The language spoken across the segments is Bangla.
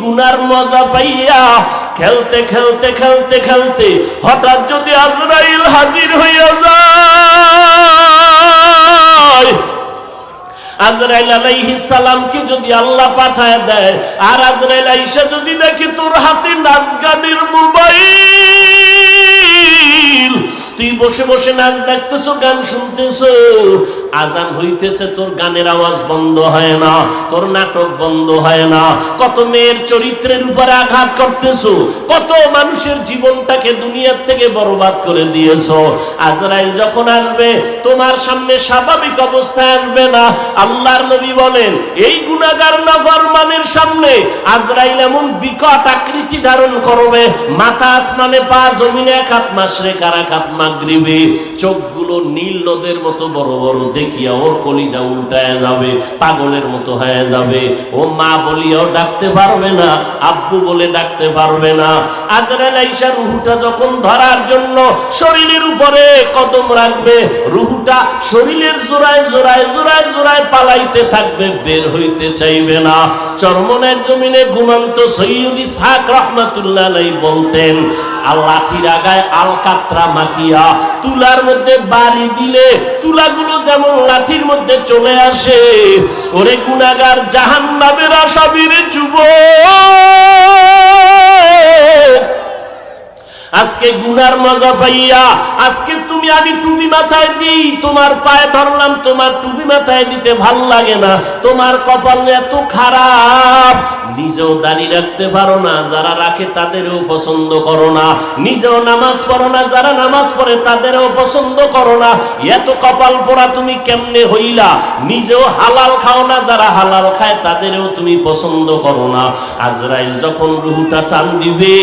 গুনার মজা পাইয়া খেলতে খেলতে খেলতে খেলতে হঠাৎ যদি আজরাইল হাজির হইয়া যায়, আজরাইল আলাইহিস সালামকে যদি আল্লাহ পাঠায় দেয়, আর আজরাইল আইসা যদি দেখে তোর হাতে নাচ গানের মোবাইল, তুই বসে বসে নাচ দেখতেছো, গান শুনতেছো, আজান হইতেছে, তোর গানের আওয়াজ বন্ধ হয় না, তোর নাটক বন্ধ হয় না, কত মেয়ের চরিত্রের উপরে আঘাত করতেছো, কত মানুষের জীবনটাকে দুনিয়ার থেকে বরবাদ করে দিয়েছো। আজরাইল যখন আসবে তোমার সামনে স্বাভাবিক অবস্থায় আসবে না। আল্লাহর নবী বলেন এই গুনাহগার নাফরমানের সামনে আজরাইল এমন বিকট আকৃতি ধারণ করবে, মাথা আসমানে, পা জমিনে, এক হাত মাশরিক আর এক হাত মাগরিবে, চোখগুলো নীল নদের মতো বড় বড়, দেখিয়া ওর কলিজা উল্টায় যাবে, পাগলের মতো হয়ে যাবে। ও মা বলিয়াও ডাকতে পারবে না, আব্বু বলে ডাকতে পারবে না। আজরাইল আইসা রুহুটা যখন ধরার জন্য শরীরের উপরে কদম রাখবে, রুহুটা শরীরের জোড়ায় জোড়ায় জোড়ায় জোড়ায় পালাইতে থাকবে, বের হইতে চাইবে না। চরমনের জমিনে ঘুমন্ত সৈয়দ ইসহাক রাহমাতুল্লাহ আলাইহি বলতেন, লাঠির আগায় আলকাতরা মাখিয়া তুলার মধ্যে বাড়ি দিলে তুলাগুলো যেমন লাঠির মধ্যে চলে আসে, ওরে গুনাহগার জাহান্নামের আসামির যুবক, আজকে গুনার মজা পাইয়া, আজকে তুমি আমি টুপি মাথায় দিই, তোমার পায়ে ধরলাম, তোমার টুপি মাথায় দিতে ভাল লাগে না, তোমার কপাল এত খারাপ, নিজেও দাড়ি রাখতে পারো না, যারা রাখে তাদেরও পছন্দ করো না, নিজেও নামাজ পড়ো না, যারা নামাজ পড়ে তাদেরও পছন্দ করো না, এত কপাল পোড়া তুমি কেমনে হইলা, নিজেও হালাল খাও না, যারা হালাল খায় তাদেরও তুমি পছন্দ করো না। আজরাইল যখন রুহুটা টান দিবে,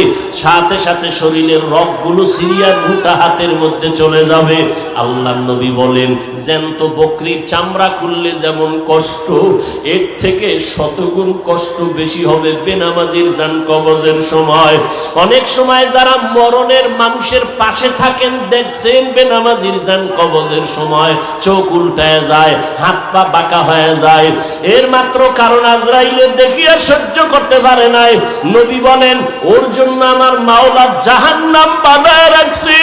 সাথে সাথে শরীরের রগগুলো সিরিয়া রুহুটা হাতের মধ্যে চলে যাবে। আল্লাহর নবী বলেন জ্যান্ত বকরির চামড়া খুললে যেমন কষ্ট, এর থেকে শতগুণ কষ্ট বেশি হবে বেনামাজির জান কবজের সময়। অনেক সময় যারা মরণের মানুষের পাশে থাকেন দেখছেন, বেনামাজির জান কবজের সময় চোখ উল্টায় যায়, হাত পা বাঁকা হয়ে যায়, এর মাত্র কারণ আজরাইলের দেখিয়া সহ্য করতে পারে নাই। নবী বলেন ওর জন্য আমার মাওলা জাহান্নাম বানায় রাখছে,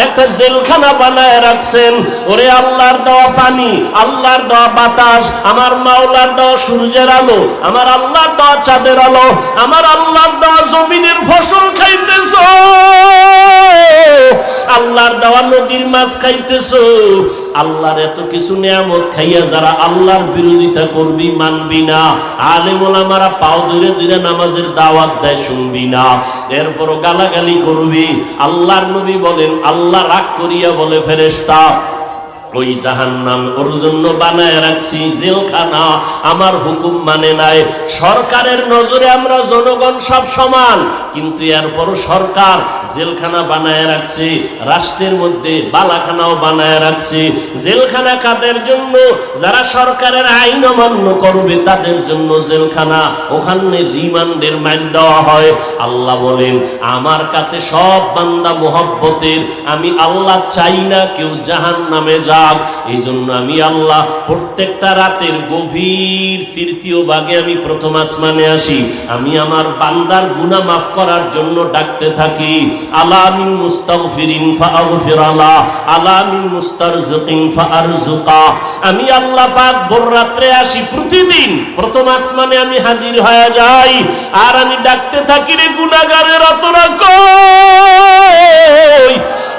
একটা জেলখানা বানায় রাখছেন। ওরে আল্লাহর দেওয়া পানি, আল্লাহর দেওয়া বাতাস, আমার মাওলার দেওয়া সূর্যের আলো, আমার আল্লাহর দেওয়া চাঁদের আলো, আমার আল্লাহর দেওয়া জমিনের ফসল খাইতেছো, আল্লাহর দেওয়া নদীর মাছ খাইতেছো, আল্লাহর এত কিছু নিয়ামত খাইয়া যারা আল্লাহর বিরোধিতা করবি, মানবি না, আলেম ওলামারা পাও ধরে ধরে নামাজের দাওয়াত দেয়, শুনবি না, এরপরও গালাগালি করবি। আল্লাহর নবী বলেন আল্লাহ রাগ করিয়া বলে ফেরেশতা, ওই জাহান্নাম ওর জন্য বানায় রাখছি জেলখানা, আমার হুকুম মানে নাই। সরকারের নজরে আমরা জনগণ সব সমান, কিন্তু এরপরও সরকার জেলখানা বানায় রাখছে, রাষ্ট্রের মধ্যে বালাখানাও বানায় রাখছে। জেলখানা কাদের জন্য? যারা সরকারের আইন অমান্য করবে তাদের জন্য জেলখানা, ওখানে রিমান্ডের মাইল দেওয়া হয়। আল্লাহ বলেন আমার কাছে সব বান্দা মোহব্বতের, আমি আল্লাহ চাই না কেউ জাহান্নামে যায়। এই জন্য আমি আল্লাহ প্রত্যেকটা রাতের গভীর তৃতীয় ভাগে আমি প্রথম আসমানে আসি, আমি আমার বান্দার গুনাহ মাফ করার জন্য ডাকতে থাকি। আলা মিন মুস্তাগফিরিন ফাগফির আলা, আলা মিন মুস্তারজিকিন ফারজুকা। আমি আল্লাহ পাক ভোর রাত্রে আসি, প্রতিদিন প্রথম আসমানে আমি হাজির হয়ে যাই, আর আমি ডাকতে থাকি রে গুনাহগারেরা তোরা কই?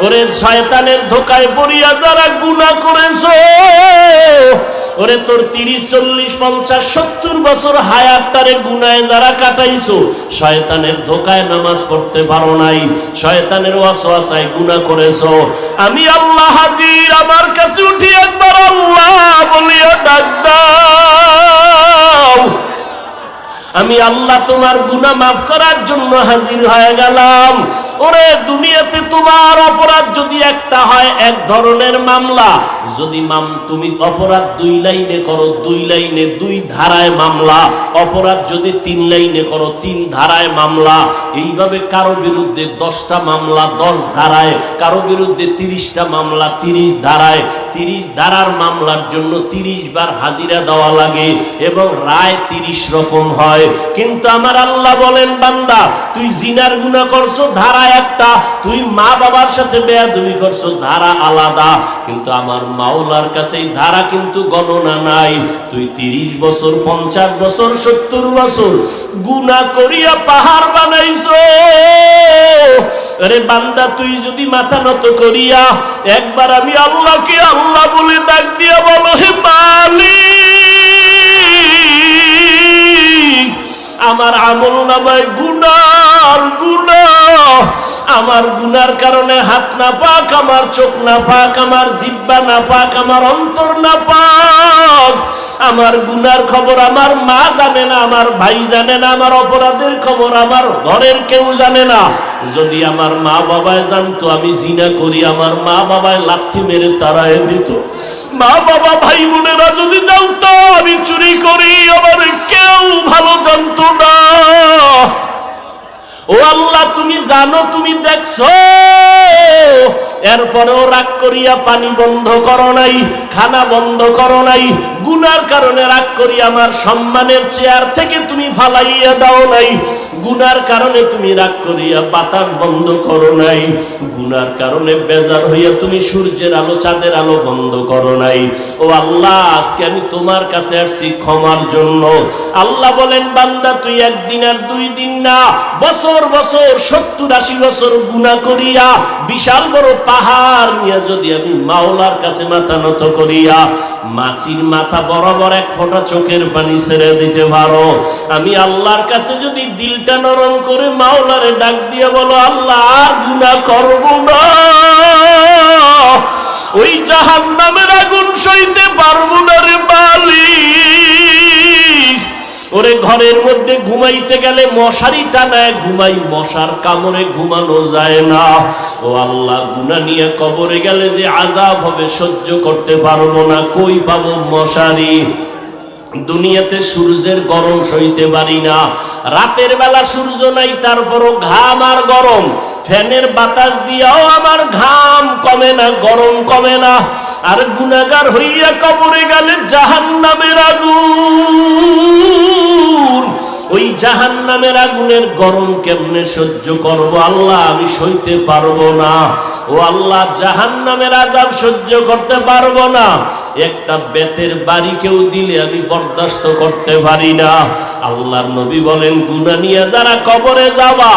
ওরে শয়তানের ধোকায় পড়িয়া যারা গুনাহ করেছো, ওরে তোর 30, 40, 50, 70 বছর হায়াতটারে গুনাহে যারা কাটাইছো, শয়তানের ধোকায় নামাজ পড়তে পারো নাই, শয়তানের ওয়াসওয়াসায় গুনাহ করেছো, আমি আল্লাহ হাজির, আমার কাছে উঠি একবার আল্লাহ বলিয়া ডাক দাও। আমি আল্লাহ তোমার গুনাহ মাফ করার জন্য হাজির হয়ে গেলাম। ওরে দুনিয়াতে তোমার অপরাধ যদি একটা হয় এক ধরনের মামলা, যদি তুমি অপরাধ 2 লাইনে করো 2 লাইনে 2 ধারায় মামলা, অপরাধ যদি 3 লাইনে করো 3 ধারায় মামলা। এইভাবে কারো বিরুদ্ধে 10টা মামলা 10 ধারায়, কারো বিরুদ্ধে 30টা মামলা 30 ধারায়। 30 ধারার মামলার জন্য 30 বার হাজিরা দেওয়া লাগে এবং রায় 30 রকম হয়। কিন্তু আমার আল্লাহ বলেন, বান্দা তুই জিনার গুনাহ করছো ধারা একটা, তুই মা বাবার সাথে বেয়াদবি করছো ধারা আলাদা, কিন্তু আমার মাওলার কাছে এই ধারা কিন্তু গণনা নাই। তুই 30 বছর 50 বছর 70 বছর গুনাহ করিয়া পাহাড় বানাইছো। আরে বান্দা তুই যদি মাথা নত করিয়া একবার আমি আল্লাহকে আল্লাহ বলে ডাক দিয়া বলো, হে মালিক আমার আমল নামায় গুনার গুনাহ, আমার গুনার কারণে হাত না পাক, আমার চোখ না পাক, আমার জিহ্বা না পাক, আমার অন্তর না পাক। আমার গুনার খবর আমার মা জানে না, আমার ভাই জানে না, আমার অপরাধের খবর আমার ঘরের কেউ জানে না। যদি আমার মা বাবায় জানতো আমি জিনা করি, আমার মা বাবায় লাথি মেরে তাড়ায় দিত। মা বাবা ভাই বোনেরা যদি জানতো আমি চুরি করি, আমার কেউ ভালো জানতো না। ও আল্লাহ তুমি জানো, তুমি দেখছো, এরপরেও রাগ করিয়া পানি বন্ধ করো নাই, খানা বন্ধ করো নাই। গুনার কারণে রাগ করি আমার সম্মানের চেয়ার থেকে তুমি ফালাইয়া দাও নাই। গুনার কারণে তুমি রাগ করিয়া বাতাস বন্ধ করো নাই। গুনার কারণে বেজার হইয়া তুমি সূর্যের আলো চাঁদের আলো বন্ধ করো নাই। ও আল্লাহ আজকে আমি তোমার কাছে আসছি ক্ষমার জন্য। আল্লাহ বলেন, বান্দা তুই একদিন আর 2 দিন না, বছর বছর 70-80 বছর গুনাহ করিয়া বিশাল বড় পাহাড় নিয়ে যদি আমি মাওলার কাছে মাথা নত করিয়া মাসির মাথা বরাবর 1 ফোঁটা চোখের পানি ছেড়ে দিতে পারো, আমি আল্লাহর কাছে যদি দিলটা নরম করে মাওলারে ডাক দিয়ে বলো, আল্লাহ আর গুনাহ করব না, ওই জাহান্নামের আগুন সইতে পারবো না রে মালিক। ওরে ঘরের মধ্যে ঘুমাইতে গেলে মশারি টানায় ঘুমাই, মশার কামড়ে ঘুমানো যায় না। ও আল্লাহ গুনাহ নিয়ে কবরে গেলে যে আযাব হবে সহ্য করতে পারবো না, কই পাবো মশারি? দুনিয়াতে সূর্যের গরম সইতে পারি না, রাতের বেলা সূর্য নাই তারপরও ঘাম আর গরম, ফ্যানের বাতাস দিয়াও আমার ঘাম কমে না, গরম কমে না। আর গুনাহগার হইয়া কবরে গেলে জাহান্নামের আগুন, ওই জাহান্নামের আগুনের গরম কেমনে সহ্য করব আল্লাহ? আমি সইতে পারবো না। ও আল্লাহ জাহান্নামের আযাব সহ্য করতে পারবো না। একটা বেতের বাড়ি কেউ দিলে আমি বরদাস্ত করতে পারি না। আল্লাহর নবী বলেন, গুনাহ নিয়ে যারা কবরে যাবা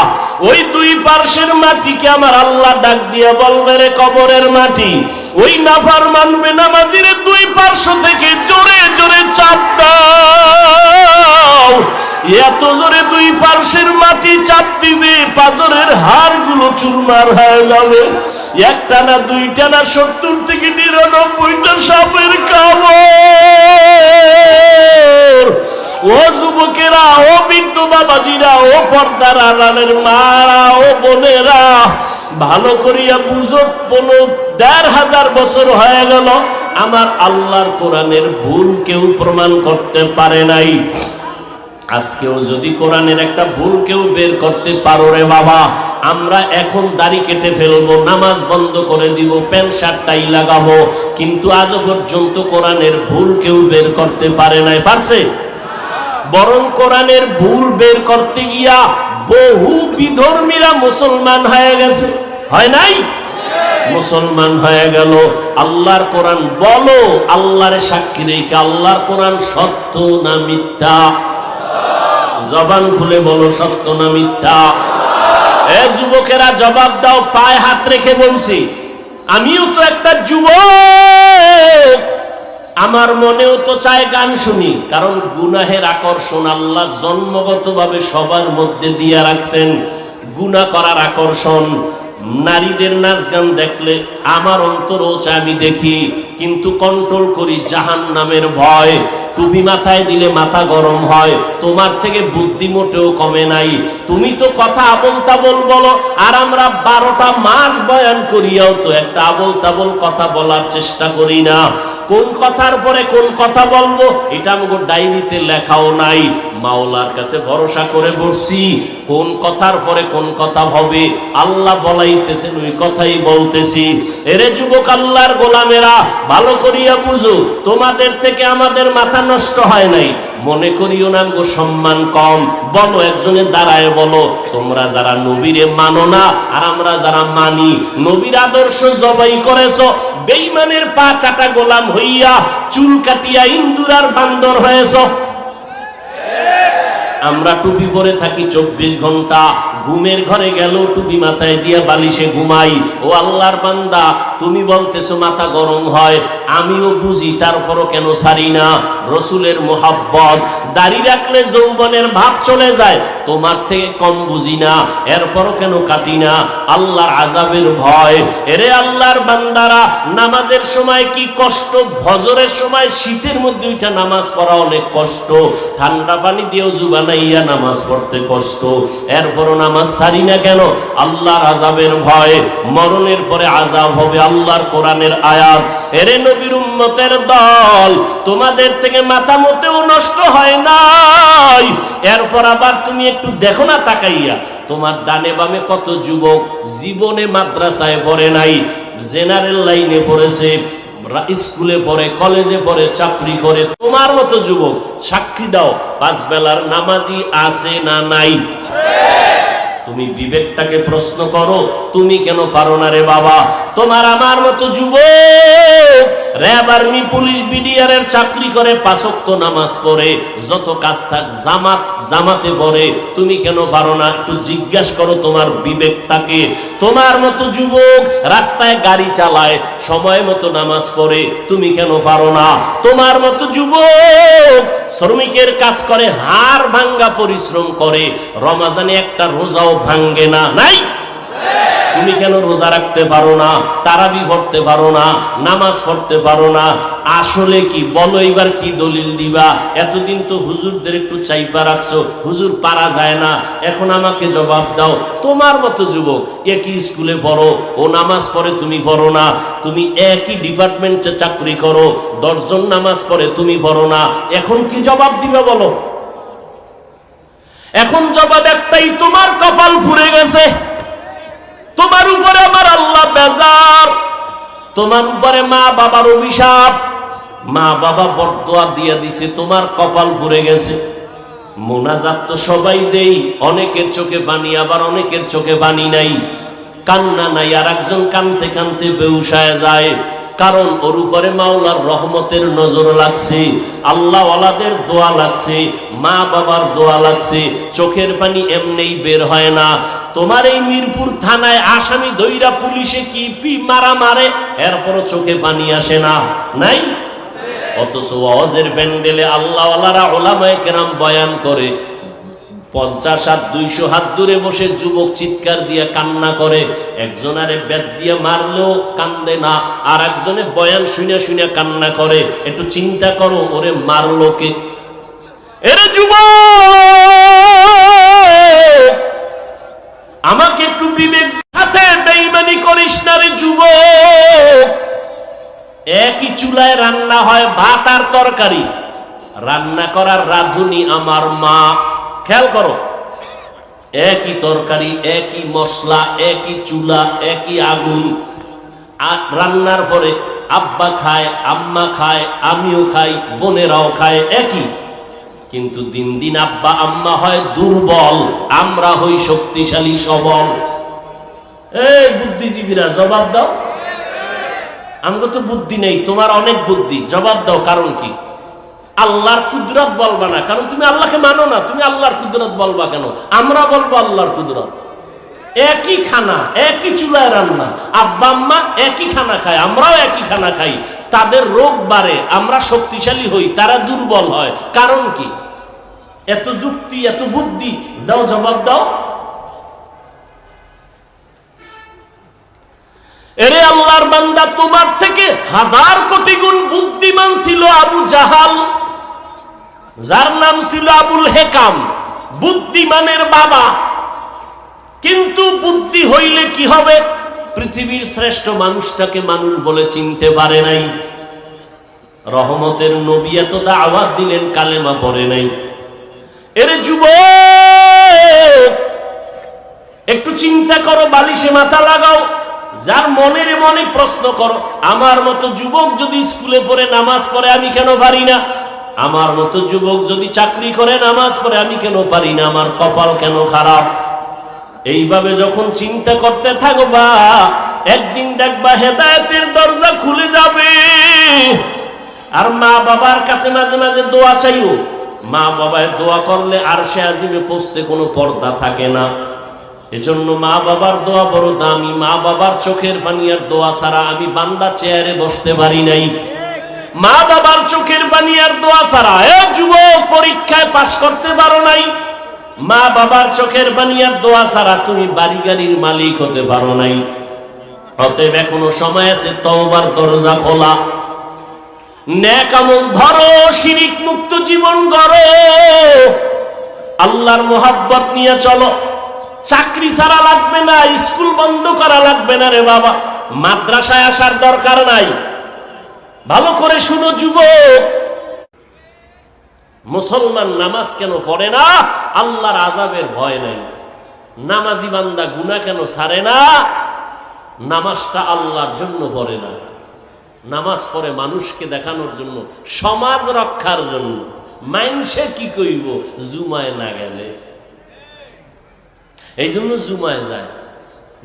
ওই 2 পার্শ্বের মাটিকে আমার আল্লাহ ডাক দিয়ে বলবে, রে কবরের মাটি, ওই নাফরমান বেনামাজির 2 পার্শ্ব থেকে জোরে জোরে চাপ দাও। এত জোরে 2 পার্শ্বের মাটি চাপ দিবে পাজরের হাড়গুলো চুরমার হয়ে যাবে। একটা না 2টা না 70 থেকে 99টা সাপের কামড়। ও যুবকেরা, ও বৃদ্ধ বাবাজিরা, ও পর্দার আড়ালের মারা, ও বোনেরা, ভালো করিয়া বুঝো, 15,500 বছর হয়ে গেল আমার আল্লাহর কোরআনের ভুল কেউ প্রমাণ করতে পারে নাই। আজকেও যদি কোরআনের একটা ভুল কেউ বের করতে পারো রে বাবা, আমরা এখন দাড়ি কেটে ফেলবো, নামাজ বন্ধ করে দিব, প্যান্ট শার্ট টাই লাগাবো, কিন্তু আজও পর্যন্ত কোরআনের ভুল কেউ বের করতে পারে নাই। পারছে? বরং কোরআনের ভুল বের করতে গিয়া বহু বিধর্মীরা মুসলমান হয়ে গেছে, হয় নাই? মুসলমান হয়ে গেল। আল্লাহর কোরআন বলো, আল্লাহর সাক্ষী রেখে, আল্লাহর কোরআন সত্য না মিথ্যা? জবান খুলে বলো, সত্য না মিথ্যা? এ যুবকেরা জবাব দাও, পায়ে হাত রেখে বলছি। আমিও তো একটা যুবক, আমার মনেও তো চায় গান শুনি, কারণ গুনাহের আকর্ষণ আল্লাহ জন্মগতভাবে সবার মধ্যে দিয়ে রাখছেন। গুনাহ করার আকর্ষণ, নারীদের নাচ গান দেখলে আমার অন্তরও চায়, আমি দেখি। কিন্তু কন্ট্রোল করি জাহান্নামের ভয়। টুপি মাথায় দিলে মাথা গরম হয়, তোমার থেকে বুদ্ধি মোটেও কমে নাই। তুমি তো কথা আবল তাবল বলো, আর আমরা 12টা মাস বয়ান করিয়াও তো একটা আবল তাবল কথা বলার চেষ্টা করি না। কোন কথার পরে কোন কথা বলবো এটা আমাকে ডায়েরিতে লেখাও নাই। মাওলার কাছে ভরসা করে বসছি, কোন কথার পরে কোন কথা হবে আল্লাহ বলাইতেছেন ওই কথাই বলতেছি। এরে যুবক আল্লাহর গোলামেরা, ভালো করিয়া বুঝো, তোমাদের থেকে আমাদের মাথা নষ্ট হয় নাই। মনে করিও না গো সম্মান কম। বলো, একজনে দাঁড়ায় বলো, তোমরা যারা নবীরে মানো না আর আমরা যারা মানি, নবীর আদর্শ জবাই করেছো, বেঈমানের পা চাটা গোলাম হইয়া চুল কাটিয়া ইন্দুর আর বান্দর হয়েছো। আমরা টুপি পরে থাকি 24 ঘন্টা, ঘুমের ঘরে গেল টুপি মাথায় দিয়া বালিশে ঘুমাই। ও আল্লাহর বান্দা, তুমি বলতেছো মাথা গরম হয়, আমিও বুঝি, তারপরও কেন ছাড়ি না? রসুলের মোহাব্বত, দাড়ি রাখলে যৌবনের ভাব চলে যায়, তোমার থেকে কম বুঝি না, এরপরও কেন কাটি না? আল্লাহর আযাবের ভয়। এরে আল্লাহর বান্দারা, নামাজের সময় কি কষ্ট, ফজরের সময় শীতের মধ্যে উঠা নামাজ পড়া অনেক কষ্ট, ঠান্ডা পানি দিয়েও জুবানাইয়া নামাজ পড়তে কষ্ট, এরপরও নামাজ ছাড়ি না কেন? আল্লাহর আযাবের ভয়। মরণের পরে আযাব হবে, আল্লাহর কোরআনের আয়াত। এরে নবীর উম্মতের দল, তোমাদের থেকে মাথা মোটেও নষ্ট হয় নাই। এরপর আবার তুমি একটু দেখো না তাকাইয়া, তোমার ডানে বামে কত যুবক জীবনে মাদ্রাসায় পড়ে নাই, জেনারেল লাইনে পড়েছে, স্কুলে পড়ে, কলেজে পড়ে, চাকরি করে। তোমার মতো যুবক সাক্ষী দাও, 5 বেলার নামাজি আছে না নাই? তুমি বিবেকটাকে প্রশ্ন করো, তুমি কেন পারো না রে বাবা? তোমার আমার মতো যুবক র‍্যাব, আর্মি, পুলিশ, বিডিআর এর চাকরি করে, 5 ওয়াক্ত নামাজ পড়ে, যত কাজ থাক জামাতে পড়ে, তুমি কেন পারো না? একটু জিজ্ঞাসা করো তোমার বিবেকটাকে। তোমার মতো যুবক রাস্তায় গাড়ি চালায়, সময় মতো নামাজ পড়ে, তুমি কেন পারো না? তোমার মতো যুবক শ্রমিকের কাজ করে, হাড় ভাঙ্গা পরিশ্রম করে, রমাজানে একটা রোজাও ভাঙ্গে না, নাই? তুমি কেন রোজা রাখতে পারো না, তারাবি পড়তে পারো না, নামাজ পড়তে পারো না? আসলে কি বলো, এবার কি দলিল দিবা? এতদিন তো হুজুরদের একটু চাইপা রাখছো, হুজুর পারা যায় না, এখন আমাকে জবাব দাও। তোমার মতো যুবক একই স্কুলে পড়ো, ও নামাজ পড়ে, তুমি পড়ো না। তুমি একই ডিপার্টমেন্টে চাকরি করো, 10 জন নামাজ পড়ে, তুমি পড়ো না। এখন কি জবাব দিবে বলো? এখন জবাব একটাই, তোমার কপাল পুড়ে গেছে, তোমার উপরে আমার আল্লাহ বেজার, তোমার উপরে মা বাবার অভিশাপ, মা বাবা বরদোয়া দিয়ে দিছে, তোমার কপাল পুড়ে গেছে। মোনাজাত তো সবাই দেই, অনেকের চোখে পানি, আবার অনেকের চোখে পানি নাই, কান্না নাই, আর একজন কানতে কানতে বেহুশ হয়ে যায়, কারণ ওর উপরে মাওলার রহমতের নজর লাগছে, আল্লাহ ওয়ালাদের দোয়া লাগছে, মা বাবার দোয়া লাগছে, চোখের পানি এমনিই বের হয় না। তোমার এই মিরপুর থানায় আসামি দইরা পুলিশে কি মারা মারে, এরপরও চোখে পানি আসে না, নাই? অথচ ওয়াজের প্যান্ডেলে আল্লাহওয়ালারা উলামায়ে কেরাম বয়ান করে, 50 হাত 200 হাত দূরে বসে যুবক চিৎকার দিয়ে কান্না করে, একজনারে বেত দিয়ে মারলেও কান্দে না, আর একজনে বয়ান শুনে শুনে কান্না করে। একটু চিন্তা করো, ওরে মারলো কে? এরে যুবক, আমাকে একটু বিবেক হাতে বেঈমানি করিস না রে যুবক। একই চুলায় রান্না হয় ভাত আর তরকারি, রান্না করার রাঁধুনি আমার মা। খেয়াল করো, একই তরকারি, একই মশলা, একই চুলা, একই আগুন, আর রান্নার পরে আব্বা খায়, আম্মা খায়, আমিও খাই, বোনেরাও খায় একই, কিন্তু দিন দিন আব্বা আম্মা হয় দুর্বল, আমরা হই শক্তিশালী সবল। এই বুদ্ধিজীবীরা জবাব দাও, আমাকে তো বুদ্ধি নেই, তোমার অনেক বুদ্ধি, জবাব দাও কারণ কি? আল্লাহর কুদরত বলবা না, কারণ তুমি আল্লাহকে মানো না, তুমি আল্লাহর কুদরত বলবা কেন? আমরা বলবো আল্লাহর কুদরত। একই খানা, একই চুলায় রান্না, আব্বা আম্মা একই খানা খায়, আমরাও একই খানা খাই, তাদের রোগ বাড়ে, আমরা শক্তিশালী হই, তারা দুর্বল হয়, কারণ কি? এত যুক্তি, এত বুদ্ধি, দাও জবাব দাও। এরে আল্লাহর বান্দা, তোমার থেকে হাজার কোটি গুণ বুদ্ধিমান ছিল আবু জাহাল, যার নাম ছিল আবুল হেকাম, বুদ্ধিমানের বাবা। কিন্তু বুদ্ধি হইলে কি হবে? পৃথিবীর শ্রেষ্ঠ মানুষটাকে মানুষ বলে চিনতে পারে নাই। রহমতের নবী এত দাওয়াত দিলেন, কালেমা পড়ে নাই। এরে যুবক, একটু চিন্তা করো, বালিশে মাথা লাগাও, যার মনের মনে প্রশ্ন করো, আমার মতো যুবক যদি স্কুলে পড়ে নামাজ পড়ে আমি কেন পারি না? আমার মতো যুবক যদি চাকরি করে নামাজ পড়ে আমি কেন পারি না? আমার কপাল কেন খারাপ? এইভাবে যখন চিন্তা করতে থাকবা, একদিন দেখবা হেদায়েতের দরজা খুলে যাবে। আর মা বাবার কাছে মাঝে মাঝে দোয়া চাইও। মা বাবায় দোয়া করলে আরশে আজিমে পৌঁছতে কোনো পর্দা থাকে না। এজন্য মা বাবার দোয়া বড় দামি। মা বাবার চোখের পানি আর দোয়া ছাড়া আমি বান্দা চেয়ারে বসতে পারি নাই। মা বাবার চোখের পানি আর দোয়া ছাড়া এ যুবক পরীক্ষায় পাশ করতে পারো নাই। মা বাবার চোখের পানি আর দোয়া ছাড়া তুমি বাড়ি গাড়ির মালিক হতে পারো নাই। অতএব এখনো সময় আছে, তওবার দরজা খোলা। নেক আমল ধরো, শিরিক মুক্ত জীবন গড়ো, আল্লাহর মোহাব্বত নিয়ে চলো। চাকরি ছাড়া লাগবে না, স্কুল বন্ধ করা লাগবে না রে বাবা, মাদ্রাসায় আসার দরকার নাই। ভালো করে শুনো যুবক, মুসলমান নামাজ কেন পড়ে না? আল্লাহর আযাবের ভয় নাই। নামাজি বান্দা গুনাহ কেন ছাড়ে না? নামাজটা আল্লাহর জন্য পড়ে না। নামাজ পড়ে মানুষকে দেখানোর জন্য, সমাজ রক্ষার জন্য। মাইনসে কি কইব জুমায় না গেলে? এই জন্য জুমায় যায়।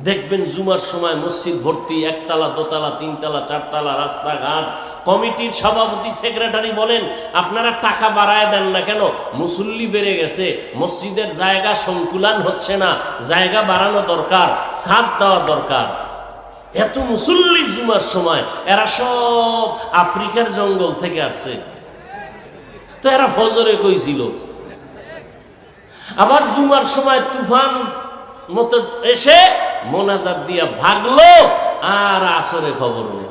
দেখবেন জুমার সময় মসজিদ ভর্তি, একতলা, দোতলা, তিনতলা, চারতলা, রাস্তাঘাট। কমিটির সভাপতি, সেক্রেটারি বলেন, আপনারা টাকা বাড়ায় দেন না কেন? মুসল্লি বেড়ে গেছে, মসজিদের জায়গা সংকুলান হচ্ছে না, জায়গা বাড়ানো দরকার, ছাদ দেওয়া দরকার। এত মুসল্লি জুমার সময়, এরা সব আফ্রিকার জঙ্গল থেকে আসছে, তো এরা ফজরে কইছিল। আবার জুমার সময় তুফান মতো এসে মোনাজাত দিয়া ভাগলো, আর আসরে খবর নেই।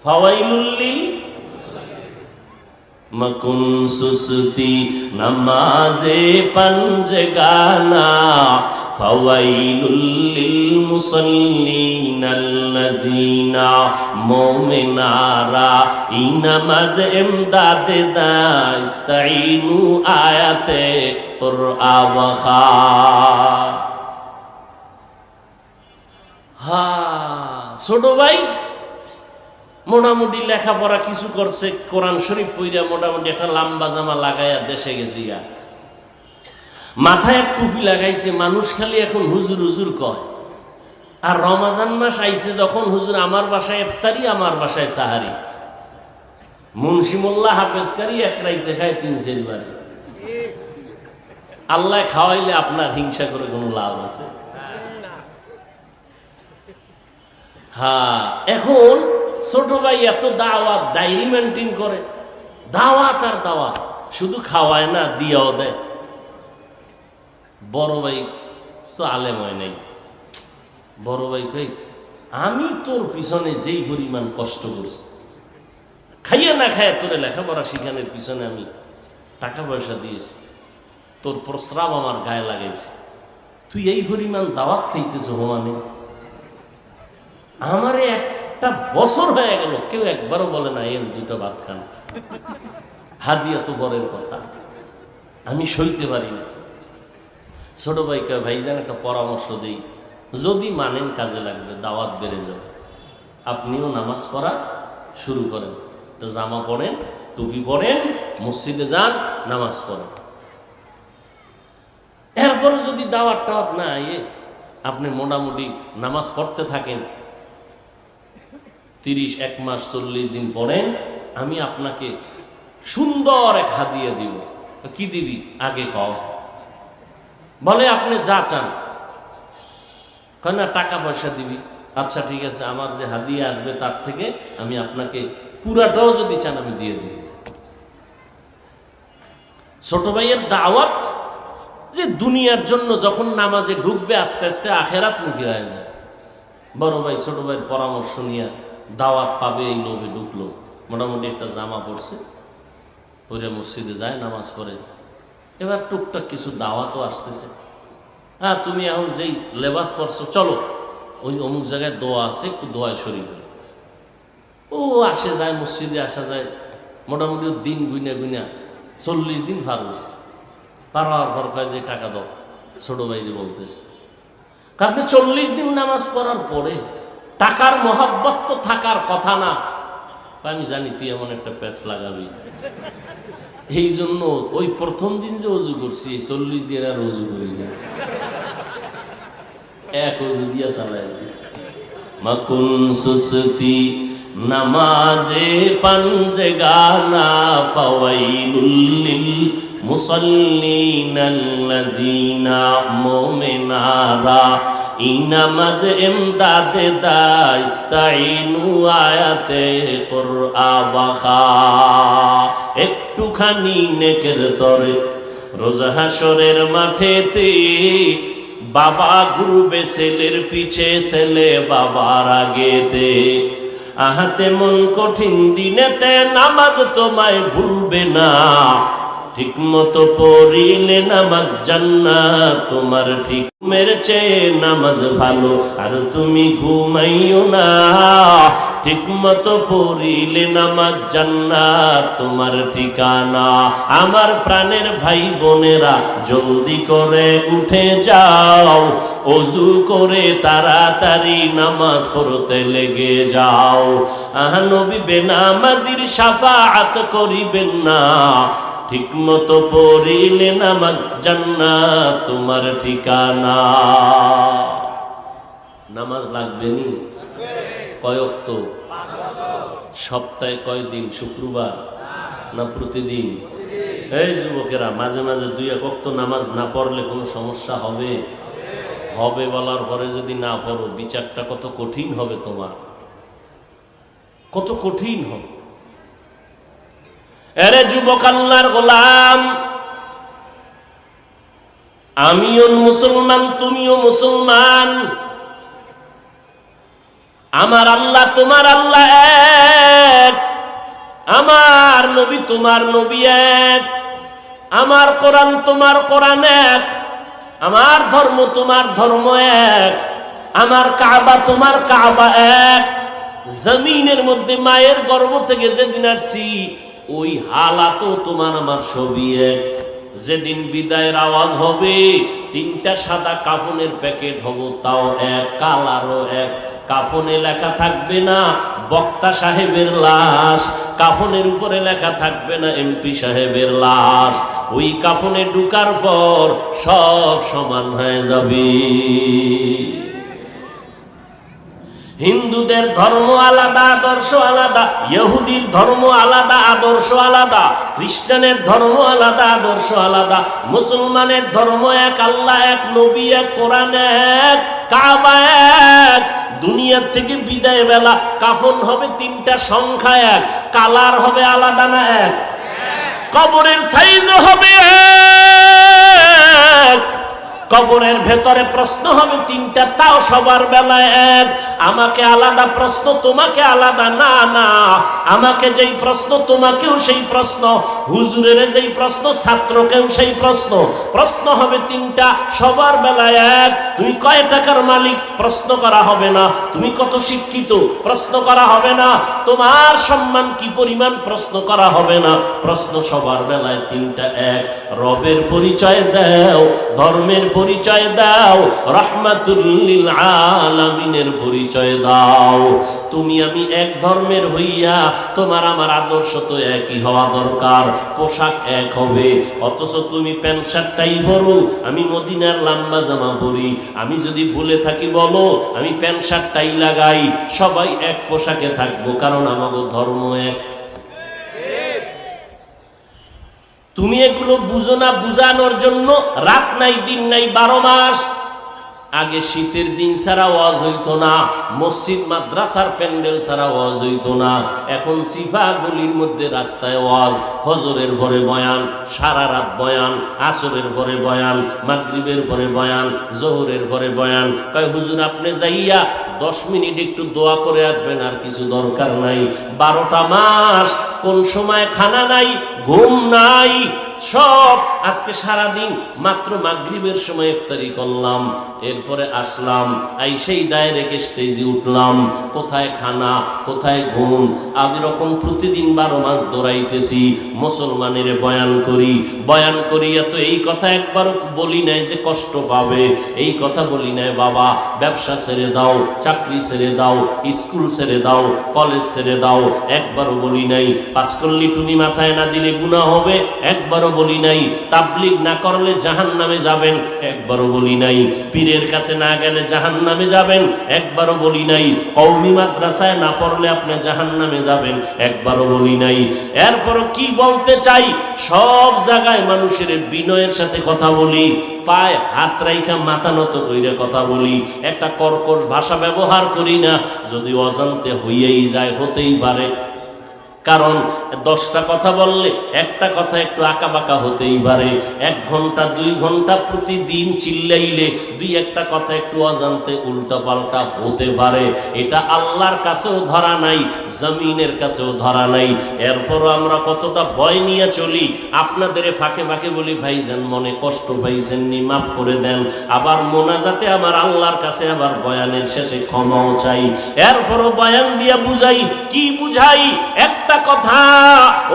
ফাওয়াইলুল লিল মকুন সুসতি নামাজে পঞ্জগানা, ফাওয়াইলুল লিল মুসাল্লিনাল্লাযীনা মুমিনারা ইনামাজ ইমদাদে দাস্তাইনু আয়াতে কুরআওয়াখা। ছোট ভাই মোটামুটি লেখাপড়া কিছু করছে, কোরআন শরীফ পইরা মোটামুটি একটা লম্বা জামা লাগাইয়া দেশে গেছি। মাথায় এক টুপি লাগাইছে, মানুষ খালি এখন হুজুর হুজুর কয়। আর রমজান মাস আইছে যখন, হুজুর আমার বাসায় ইফতারি, আমার বাসায় সাহারি। মুন্সি মোল্লা হাফেজকারী এক রাইতে খায় 3-4 বারে। আল্লাহ খাওয়াইলে আপনার হিংসা করে কোনো লাভ আছে? হ্যাঁ, এখন ছোট ভাই এত দাওয়াত, ডায়েরি মেনটেন করে, দাওয়াত আর দাওয়াত, শুধু খাওয়ায় না, দিয়াও দেয়। বড় ভাই তো আলেম হয় নাই। বড় ভাই কই, আমি তোর পিছনে যেই পরিমাণ কষ্ট করছি, খাইয়া না খাইয়া তোরে লেখাপড়া শিখানোর পিছনে আমি টাকা পয়সা দিয়েছি, তোর প্রস্রাব আমার গায়ে লাগাইছে, তুই এই পরিমাণ দাওয়াত খাইতেছ হোমানে? আমারে একটা বছর হয়ে গেল কেউ একবারও বলে না এর 2টা ভাত খান। হাদিয়া তো বরের কথা, আমি সইতে পারি না। ছোট ভাইকে, ভাইজান একটা পরামর্শ দেই, যদি মানেন কাজে লাগবে, দাওয়াত বেড়ে যাবে। আপনিও নামাজ পড়া শুরু করেন, জামা পরেন, টুপি পরেন, মসজিদে যান, নামাজ পড়েন। এরপরে যদি দাওয়াত টাওয়াত না আপনি মোটামুটি নামাজ পড়তে থাকেন, 31 মাস 40 দিন পড়েন, আমি আপনাকে সুন্দর এক হাদিয়া দিব। কি দিবি? আগে কও। বলে আপনি যা চান। কয় না, টাকা পয়সা দিবি। আচ্ছা ঠিক আছে, আমার যে হাদিয়া আসবে তার থেকে আমি আপনাকে পুরাটাও যদি চান আমি দিয়ে দিব। ছোট ভাইয়ের দাওয়াত যে দুনিয়ার জন্য যখন নামাজে ঢুকবে, আস্তে আস্তে আখেরাত মুখী হয়ে যায়। বড় ভাই ছোট ভাইয়ের পরামর্শ নিয়ে দাওয়াত পাবে এই লোভে ঢুকলো। মোটামুটি একটা জামা পড়ছে, পরে মসজিদে যায়, নামাজ পড়ে। এবার টুকটাক কিছু দাওয়াতও আসতেছে। হ্যাঁ, তুমি এখন যেই লেবাস পরছো, চলো ওই অমুক জায়গায় দোয়া আছে, একটু দোয়ায় শরীর হয়। ও আসে যায়, মসজিদে আসা যায়। মোটামুটি দিন গুইনা গুইনা 40 দিন পার হয়েছে। পার হওয়ার পর কয় যে টাকা দাও, ছোট ভাইরে বলতেছে। আপনি 40 দিন নামাজ পড়ার পরে টাকার মহাব্বত তো থাকার কথা না। আমি জানি তুই এমন একটা প্যাচ লাগাবি, এই জন্য ওই প্রথম দিন যে অজু করছি 40 দিন আর অজু করি না, এক অজু দিয়া চালাই দিছি। মাকুন সুসতি নামাজে পাঞ্জে গানা ফাওয়াইলুল লিল মুসাল্লিনাল্লাযিনা মুমিনারা ইনামাজ ইমদাদে দাস্তাইনু আয়াতে কুরআন বাখা। একটুখানি নেকের তরে রোজা হাসরের মাঠেতে বাবা ঘুরবে ছেলের পিছে, ছেলে বাবার আগেতে। আহাতে মন কঠিন দিনেতে নামাজ তোমায় ভুলবে না, ঠিক মতো পড়িলে নামাজ জান্নাত তোমার। ঠিক মেরেছে নামাজ ভালো আর তুমি ঘুমাইও না, ঠিক মতো পড়িলে নামাজ জান্নাত তোমার ঠিকানা। আমার প্রাণের ভাই বোনেরা জলদি করে উঠে যাও, ওযু করে তাড়াতাড়ি নামাজ পড়তে লেগে যাও। নবী বেনামাজির শাফাআত করিবেন না, ঠিক মতো পড়িলে নামাজ জান্নাত তোমার ঠিকানা। নামাজ লাগবে নি? কয় ওয়াক্ত? সপ্তাহে কয় দিন? শুক্রবার না প্রতিদিন? এই যুবকেরা, মাঝে মাঝে 2-1 ওয়াক্ত নামাজ না পড়লে কোনো সমস্যা হবে? হবে বলার পরে যদি না পড়ো, বিচারটা কত কঠিন হবে তোমার, কত কঠিন হবে। এরে যুবক আল্লাহর গোলাম, আমিও মুসলমান, তুমিও মুসলমান। আমার আল্লাহ তোমার আল্লাহ এক, আমার নবী তোমার নবী এক, আমার কোরআন তোমার কোরআন এক, আমার ধর্ম তোমার ধর্ম এক, আমার কাবা তোমার কাবা এক। জমিনের মধ্যে মায়ের গর্ভ থেকে যেদিন আসছি ওই হালাতও তোমার আমার সবই এক। যেদিন বিদায়ের আওয়াজ হবে, 3টা সাদা কাফনের প্যাকেট হবো, তাও এক, কালারও এক। কাফনে লেখা থাকবে না বক্তা সাহেবের লাশ, কাফনের উপরে লেখা থাকবে না এমপি সাহেবের লাশ। ওই কাফনে ঢুকার পর সব সমান হয়ে যাবে। হিন্দুদের ধর্ম আলাদা, আদর্শ আলাদা, ইহুদির ধর্ম আলাদা, আদর্শ আলাদা, খ্রিস্টানের ধর্ম আলাদা, আদর্শ আলাদা, মুসলমানের ধর্ম এক, আল্লাহ এক, নবী এক, কোরআন এক, কাবা এক। দুনিয়ার থেকে বিদায় বেলা কাফন হবে 3টা, সংখ্যা এক, কালার হবে আলাদা না এক, কবরের সাইজ হবে এক, কবরের ভেতরে প্রশ্ন হবে 3টা, তাও সবার বেলায় এক। আমাকে আলাদা প্রশ্ন, তোমাকে আলাদা না, না আমাকে যেই প্রশ্ন তোমাকেও সেই প্রশ্ন, হুজুরের যেই প্রশ্ন ছাত্রকেও সেই প্রশ্ন। প্রশ্ন হবে 3টা, সবার বেলায় এক। তুমি কয় টাকার মালিক? প্রশ্ন করা হবে না। তুমি কত শিক্ষিত? প্রশ্ন করা হবে না। তোমার সম্মান কি পরিমাণ? প্রশ্ন করা হবে না। প্রশ্ন সবার বেলায় 3টা এক। রবের পরিচয় দাও, ধর্মের পরিচয় দাও, রাহমাতুল লিল আলামিনের পরিচয় দাও। তুমি আমি এক ধর্মের হইয়া তোমার আমার আদর্শ তো একই হওয়া দরকার, পোশাক এক হবে। অথচ তুমি প্যান্ট শার্টটাই পরো, আমি মদিনার লম্বা জামা পরি। আমি যদি ভুলে থাকি বলো, আমি প্যান্ট শার্টটাই লাগাই। সবাই এক পোশাকে থাকবো, কারণ আমাদের ধর্ম এক। তুমি এগুলো বুঝো না, বুঝানোর জন্য রাত নাই দিন নাই 12 মাস আগে শীতের দিন ছাড়া ওয়াজ হইতো না, মসজিদ মাদ্রাসার প্যান্ডেল ছাড়া ওয়াজ হইতো না। এখন সিফা গলির মধ্যে রাস্তায় ওয়াজ, ফজরের পরে বয়ান, সারা রাত বয়ান, আসরের পরে বয়ান, মাগরিবের পরে বয়ান, জোহরের পরে বয়ান। কয় হুজুর আপনি যাইয়া 10 মিনিট একটু দোয়া করে আসবেন, আর কিছু দরকার নাই। 12টা মাস কোন সময় খানা নাই, ঘুম নাই, সব আজকে সারাদিন মাত্র মাগরিবের সময় ইফতারি করলাম, এরপরে আসলাম, সেই ডাইরেক্ট স্টেজে উঠলাম। কোথায় খানা, কোথায় ঘুম? আমি এরকম প্রতিদিন 12 মাস দৌড়াইতেছি, মুসলমানের বয়ান করি এত এই কথা একবারও বলি নাই যে কষ্ট পাবে, এই কথা বলি নাই বাবা ব্যবসা ছেড়ে দাও, চাকরি ছেড়ে দাও, স্কুল ছেড়ে দাও, কলেজ ছেড়ে দাও, একবারও বলি নাই। 5 কল্লি টুনি মাথায় না দিলে গুনাহ হবে, একবারও বলি নাই। তাবলীগ না করলে জাহান্নামে যাবেন, একবারও বলি নাই। পীরের কাছে না গেলে জাহান্নামে যাবেন, একবারও বলি নাই। কওমি মাদ্রাসায় না পড়লে আপনি জাহান্নামে যাবেন, একবারও বলি নাই। এরপরও কি বলতে চাই, সব জায়গায় মানুষের বিনয়ের সাথে কথা বলি, পায় হাত রাইখা মাথা নত কইরা কথা বলি, একটা কর্কশ ভাষা ব্যবহার করি না। যদি অজান্তে হইয়াই যায়, হতেই পারে, কারণ 10টা কথা বললে একটা কথা একটু আঁকা বাঁকা হতেই পারে। 1 ঘন্টা 2 ঘন্টা প্রতিদিন চিল্লাইলে 2-1টা কথা একটু অজান্তে উল্টা পাল্টা হতে পারে। এটা আল্লাহর কাছেও ধরা নাই, জমিনের কাছেও ধরা নাই। এরপরও আমরা কতটা ভয় নিয়ে চলি। আপনাদের ফাঁকে ফাঁকে বলি ভাইজান মনে কষ্ট পাইছেন নি, মাফ করে দেন। আবার মোনাজাতে আমার আল্লাহর কাছে আবার বয়ানের শেষে ক্ষমাও চাই। এরপরও বয়ান দিয়া বুঝাই, কি বুঝাই? একটা কথা,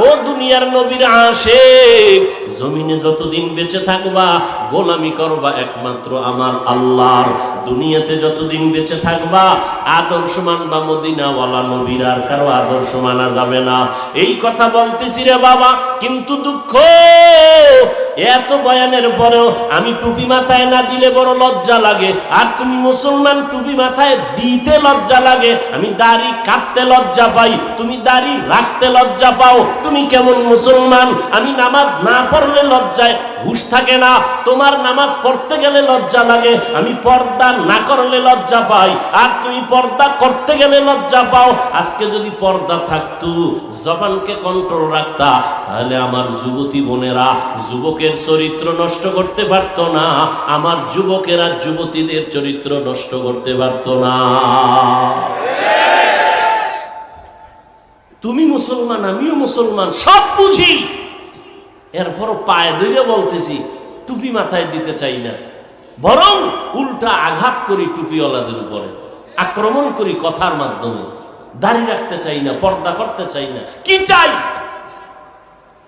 ও দুনিয়ার নবীর আশিক, জমিনে যতদিন বেঁচে থাকবা গোলামি করবা একমাত্র আমার আল্লাহর। দুনিয়াতে যতদিন বেঁচে থাকবা আদর্শ মানবা মদিনাওয়ালা নবীর, আর কারো আদর্শ মানা যাবে না। এই কথা বলতেছি রে বাবা, কিন্তু দুঃখ এত বয়ানের পরেও আমি টুপি মাথায় না দিলে বড় লজ্জা লাগে। আর তুমি মুসলমান, টুপি মাথায় দিতে লজ্জা লাগে। আমি দাড়ি কাটতে লজ্জা পাই, তুমি দাড়ি রাখতে লজ্জা পাও। তুমি কেমন মুসলমান? আমি নামাজ না পড়লে লজ্জায় হুঁশ থাকে না, তোমার নামাজ পড়তে গেলে লজ্জা লাগে। আমি পর্দা না করলে লজ্জা পাই, আর তুমি পর্দা করতে গেলে লজ্জা পাও। আজকে যদি পর্দা থাকতো, জবানকে কন্ট্রোল রাখতা, তাহলে আমার যুবতী বোনেরা যুবকের চরিত্র নষ্ট করতে পারত না, আমার যুবকেরা যুবতীদের চরিত্র নষ্ট করতে পারত না। তুমি মুসলমান, আমিও মুসলমান, সব বুঝি, এরপরও পায়ে ধরে বলতেছি টুপি মাথায় দিতে চাই না, বরং উল্টা আঘাত করি টুপিওয়ালাদের উপরে, আক্রমণ করি কথার মাধ্যমে। দাড়ি রাখতে চাই না, পর্দা করতে চাই না, কি চাই?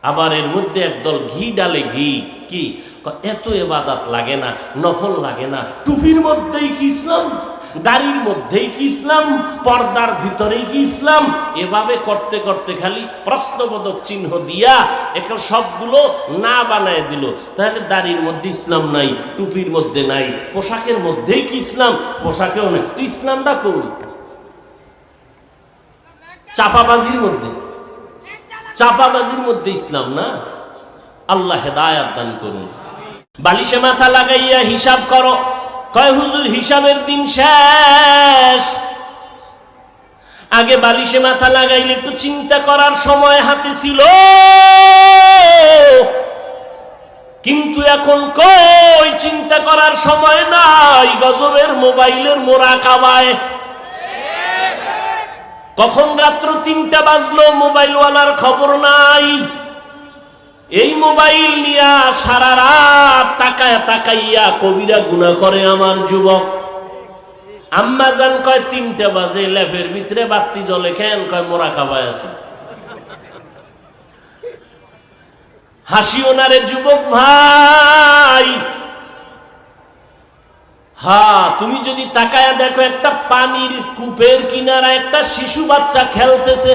আবার এর মধ্যে একদল ঘি ডালে, ঘি কি এত ইবাদত লাগে না, নফল লাগে না, টুপির মধ্যেই কি ইসলাম, দাড়ির মধ্যেই কি ইসলাম, পর্দার ভিতরেই কি ইসলাম? এভাবে করতে করতে খালি প্রশ্নবোধক চিহ্ন দিয়া এখন সবগুলো না বানায় দিল। তাহলে দাড়ির মধ্যে ইসলাম নাই, টুপির মধ্যে নাই, পোশাকের মধ্যেই কি ইসলাম, পোশাকেও নাই। তো ইসলামটা কই? চাপাবাজির মধ্যে, চাপাবাজির মধ্যে ইসলাম না। আল্লাহ হেদায়াত দান করুন। বালিশে মাথা লাগাইয়া হিসাব করো, কয় হুজুর হিসাবের দিন শেষ। আগে বালিশে মাথা লাগাইলে একটু চিন্তা করার সময় হাতে ছিল, কিন্তু এখন কই চিন্তা করার সময় নাই। গজবের মোবাইলের মোরাকাবায় কখন রাত্র 3টা বাজলো মোবাইলওয়ালার খবর নাই। এই মোবাইল নিয়া সারা রাত তাকায় তাকাইয়া কবিরা গুনাহ করে আমার যুবক। আম্মা জান কয় 3টা বাজে, ল্যাপের ভিতরে বাতি জ্বলে কেন? কয় মোরাকাবায় আছে। হাসিও না রে যুবক ভাই। হ্যাঁ, তুমি যদি তাকায়া দেখো একটা পানির কূপের কিনারা একটা শিশু বাচ্চা খেলতেছে,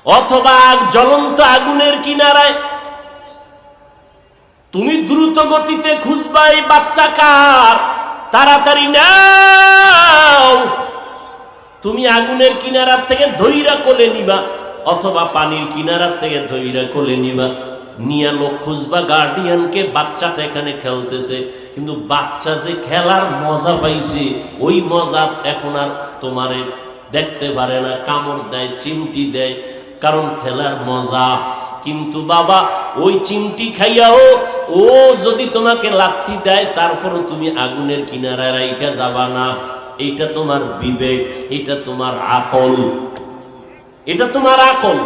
অথবা জ্বলন্ত আগুনের কিনারায়, তুমি দ্রুত গতিতে খুঁজবা এই বাচ্চা কার, তাড়াতাড়ি নাও। তুমি আগুনের কিনারার থেকে ধইরা কোলে নিবা, অথবা পানির কিনারার থেকে ধইরা কোলে নিবা, নিয়া লোক খুঁজবা গার্ডিয়ানকে, বাচ্চাটা এখানে খেলতেছে। কিন্তু বাচ্চা যে খেলার মজা পাইছে ওই মজা এখন আর তোমারে দেখতে পারে না, কামড় দেয়, চিমটি দেয়, কারণ খেলার মজা। কিন্তু বাবা ওই চিমটি খাইয়াও ও যদি তোমাকে লাথি দেয় তারপরও তুমি আগুনের কিনারায় রাইখা যাবা না। এটা তোমার বিবেক, এটা তোমার আকল, এটা তোমার আকল।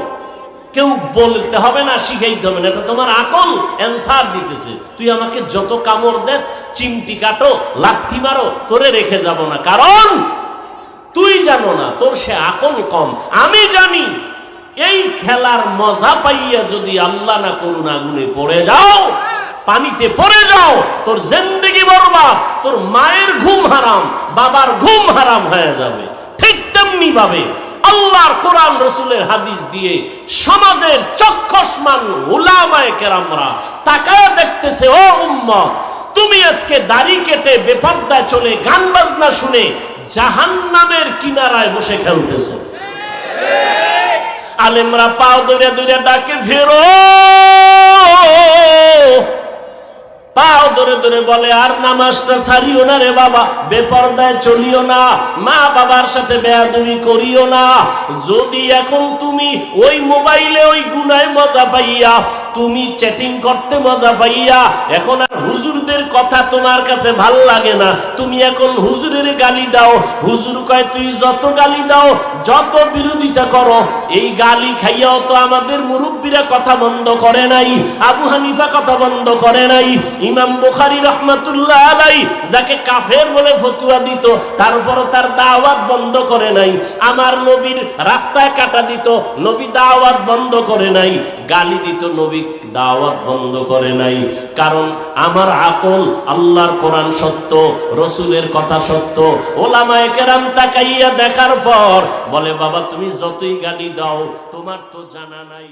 কেউ বলতে হবে না, শিখাইতে হবে না, এটা তোমার আকল অ্যান্সার দিতেছে। তুই আমাকে যত কামড় দেস, চিমটি কাটো, লাথি মারো, তোরে রেখে যাব না, কারণ তুই জানো না, তোর সে আকল কম। আমি জানি এই খেলার মজা পাইয়া যদি আল্লাহ না করুন আগুনে পড়ে যাও, পানিতে পড়ে যাও, তোর জিন্দেগি বরবাদ, তোর মায়ের ঘুম হারাম, বাবার ঘুম হারাম হয়ে যাবে। ঠিক তেমনি ভাবে আল্লাহর কোরআন রসুলের হাদিস দিয়ে সমাজের চক্ষুষ্মান উলামায়ে কেরামরা তাকায় দেখতেছে, ও উম্মত, তুমি আজকে দাড়ি কেটে বেপরদায় চলে গান বাজনা শুনে জাহান্নামের কিনারায় বসে খেলতেছো। আলেমরা পাও ধরে ধরে ডাকে, ফেরো, পাও ধরে ধরে বলে, আর নামাজটা ছাড়িও না রে বাবা, বেপরদায় চলিও না, মা বাবার সাথে বেয়াদবি করিও না। যদি এখন তুমি ওই মোবাইলে ওই গুনায় মজা পাইয়া, তুমি চ্যাটিং করতে মজা পাইয়া এখন আর হুজুরদের কথা তোমার কাছে ভাল লাগে না, তুমি এখন হুজুরের গালি দাও, হুজুর কয় তুই যত গালি দাও, যত বিরোধিতা করো, এই গালি খাইয়াও তো আমাদের মুরব্বীরা কথা বন্ধ করে নাই, আবু হানিফা কথা বন্ধ করে নাই, ইমাম বুখারী রাহমাতুল্লাহ আলাইহি যাকে কাফের বলে ফতোয়া দিত তারপরও তার দাওয়াত বন্ধ করে নাই, আমার নবীর রাস্তায় কাটা দিত, নবী দাওয়াত বন্ধ করে নাই, গালি দিত, নবী দাওয়াত বন্ধ করে নাই। কারণ আমার আকল, আল্লাহর কোরআন সত্য, রসুলের কথা সত্য। ওলামায়ে কেরাম তাকাইয়া দেখার পর বলে, বাবা তুমি যতই গালি দাও তোমার তো জানা নাই